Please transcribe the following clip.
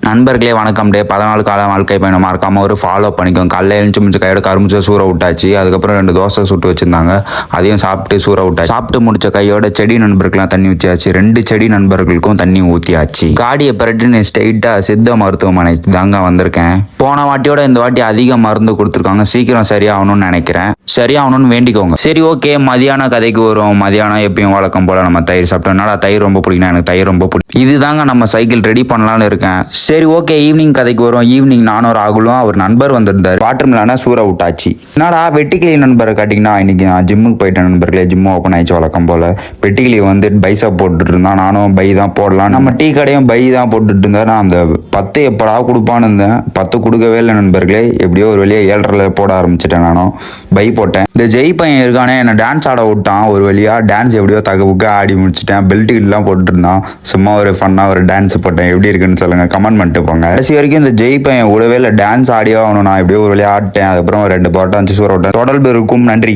நண்பர்களே வணக்கம். 14 கால வாழ்க்கை பயணம் மறக்காம ஒரு ஃபாலோ பண்ணிக்கோங்க. காலைல எழுந்து முடிஞ்ச கையோட கரும்புச்ச சூற விட்டாச்சு. அதுக்கப்புறம் 2 தோசை சுட்டு வச்சிருந்தாங்க, அதையும் சாப்பிட்டு சூற விட்டாச்சு. சாப்பிட்டு முடிச்ச கையோட செடி நண்பர்களுக்கெல்லாம் தண்ணி ஊற்றியாச்சு. 2 செடி நண்பர்களுக்கும் தண்ணி ஊற்றியாச்சு. காடியை பரட்டு ஸ்ட்ரெயிட்டா சித்த மருத்துவமனைக்கு தாங்க வந்திருக்கேன். போன வாட்டியோட இந்த வாட்டி அதிக மருந்து கொடுத்துருக்காங்க. சீக்கிரம் சரியாகணும்னு நினைக்கிறேன். சரியாகணும்னு வேண்டிக்கோங்க. சரி, ஓகே. மதியான கதைக்கு வரும். மதியானம் எப்பயும் வழக்கம் போல நம்ம தயிர் சாப்பிட்டோம். என்னடா தயிர் ரொம்ப பிடிக்கும்? எனக்கு தயிர் ரொம்ப பிடிக்கும். இதுதாங்க நம்ம சைக்கிள் ரெடி பண்ணலாம்னு இருக்கேன். சரி, ஓகே. ஈவினிங் கதைக்கு வரும். ஈவினிங் நானும் ராகுலும் அவர் நண்பர் வந்திருந்தார். வாட்டர் மிலான சூற விட்டாச்சு. என்னடா வெட்டிக்கிளி நண்பரை காட்டிங்கன்னா, இன்னைக்கு நான் ஜிம்முக்கு போயிட்டேன் நண்பர்களே. ஜிம்மு ஓப்பன் ஆயிடுச்சு வழக்கம் போல. வெட்டிக்கிளி வந்து பைசப் போட்டுட்டு இருந்தான். நானும் பை தான் போடலாம், நம்ம டீ கடையும் பை தான் போட்டுட்டு இருந்தேன். நான் அந்த 10 எப்படா கொடுப்பான்னு இருந்தேன். 10 கொடுக்கவே இல்லை நண்பர்களே. எப்படியோ ஒரு வழியாக 7:30 போட ஆரம்பிச்சிட்டேன். நானும் பை போட்டேன். இந்த ஜெய் பையன் இருக்கானே, என்னை டான்ஸ் ஆட விட்டான். ஒரு வழியாக டான்ஸ் எப்படியோ தகவுக்க ஆடி முடிச்சிட்டேன். பெல்ட்டுலாம் போட்டுட்டு இருந்தான். சும்மா ஒரு ஃபன்னாக ஒரு டான்ஸ் போட்டேன். எப்படி இருக்குன்னு சொல்லுங்க, கமெண்ட் பண்ணிட்டு போங்க. கடைசி வரைக்கும் இந்த ஜெய் பையன் விடவே இல்லை. டான்ஸ் ஆடியோ ஆகணும். நான் எப்படியோ ஒரு வழியாக ஆடிட்டேன். அதுக்கப்புறம் 2 போட்டா வச்சு சூற விட்டேன். தொடர்பு இருக்கும். நன்றி.